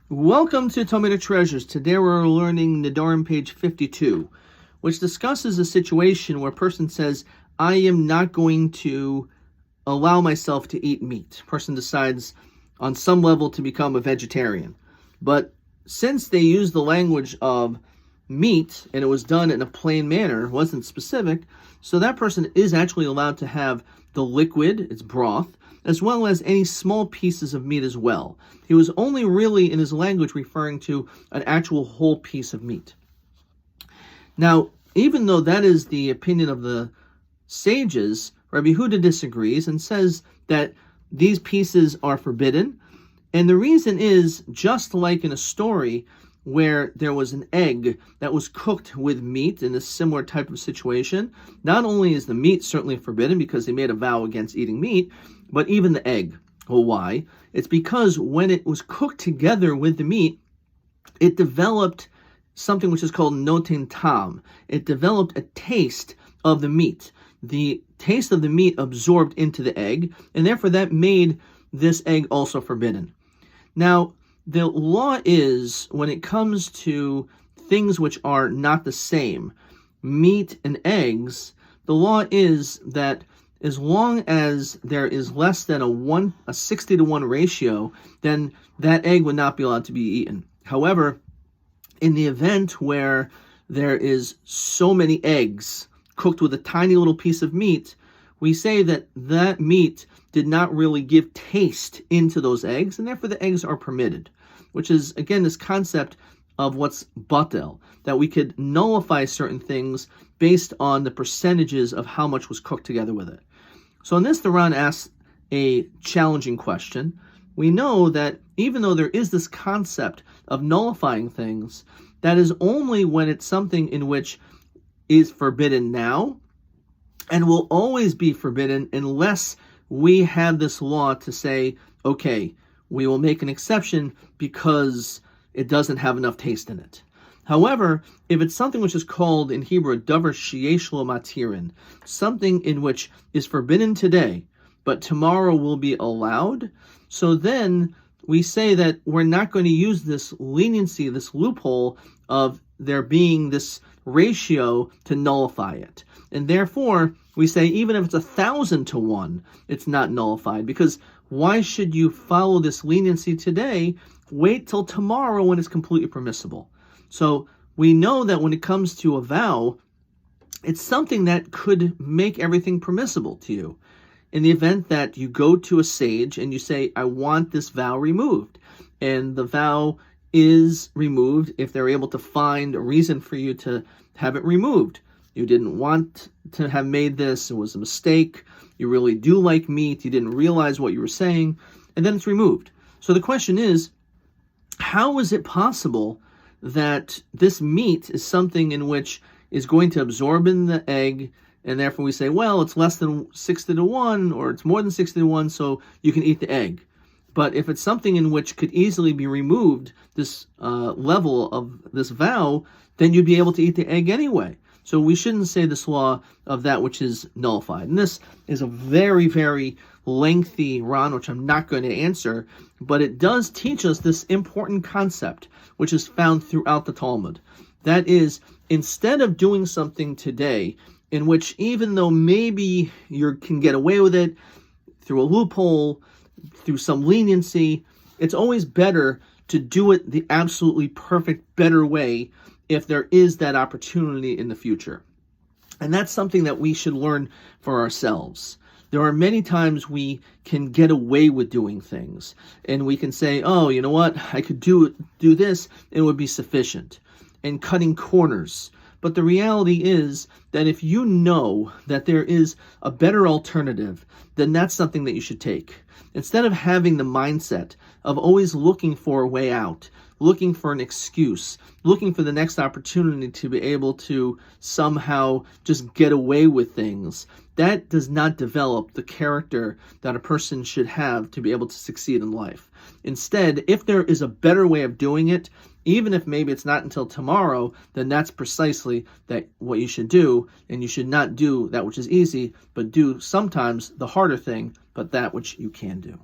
Welcome to Talmudic Treasures. Today we're learning Nedarim page 52, which discusses a situation where a person says, I am not going to allow myself to eat meat. A person decides on some level to become a vegetarian. But since they use the language of meat and it was done in a plain manner, wasn't specific, so that person is actually allowed to have the liquid, its broth, as well as any small pieces of meat as well. He was only really in his language referring to an actual whole piece of meat. Now, even though that is the opinion of the sages, Rabbi Huda disagrees and says that these pieces are forbidden. And the reason is, just like in a story where there was an egg that was cooked with meat in a similar type of situation, not only is the meat certainly forbidden because they made a vow against eating meat, but even the egg. Well, why? It's because when it was cooked together with the meat, it developed something which is called noten tam. It developed a taste of the meat. The taste of the meat absorbed into the egg, and therefore that made this egg also forbidden. Now, the law is, when it comes to things which are not the same, meat and eggs, the law is that as long as there is less than a 60-to-1 ratio, then that egg would not be allowed to be eaten. However, in the event where there is so many eggs cooked with a tiny little piece of meat, we say that that meat did not really give taste into those eggs, and therefore the eggs are permitted, which is, again, this concept of what's batel, that we could nullify certain things based on the percentages of how much was cooked together with it. So in this, the Ran asks a challenging question. We know that even though there is this concept of nullifying things, that is only when it's something in which is forbidden now and will always be forbidden unless we have this law to say, okay, we will make an exception because it doesn't have enough taste in it. However, if it's something which is called in Hebrew davar sheyesh lo matirin, something in which is forbidden today, but tomorrow will be allowed, so then we say that we're not going to use this leniency, this loophole of there being this ratio to nullify it. And therefore, we say even if it's 1,000-to-1, it's not nullified, because why should you follow this leniency today? Wait till tomorrow when it's completely permissible. So we know that when it comes to a vow, it's something that could make everything permissible to you. In the event that you go to a sage and you say, I want this vow removed, and the vow is removed if they're able to find a reason for you to have it removed. You didn't want to have made this, it was a mistake, you really do like meat, you didn't realize what you were saying, and then it's removed. So the question is, how is it possible that this meat is something in which is going to absorb in the egg, and therefore we say, well, it's less than 60-to-1, or it's more than 60-to-1, so you can eat the egg. But if it's something in which could easily be removed, this level of this vow, then you'd be able to eat the egg anyway. So we shouldn't say this law of that which is nullified. And this is a very, very lengthy Ran, which I'm not going to answer, but it does teach us this important concept, which is found throughout the Talmud. That is, instead of doing something today in which, even though maybe you can get away with it through a loophole, through some leniency, it's always better to do it the absolutely perfect, better way if there is that opportunity in the future. And that's something that we should learn for ourselves. There are many times we can get away with doing things, and we can say, oh, you know what, I could do this, and it would be sufficient, and cutting corners. But the reality is that if you know that there is a better alternative, then that's something that you should take. Instead of having the mindset of always looking for a way out, looking for an excuse, looking for the next opportunity to be able to somehow just get away with things, that does not develop the character that a person should have to be able to succeed in life. Instead, if there is a better way of doing it, even if maybe it's not until tomorrow, then that's precisely what you should do, and you should not do that which is easy, but do sometimes the harder thing, but that which you can do.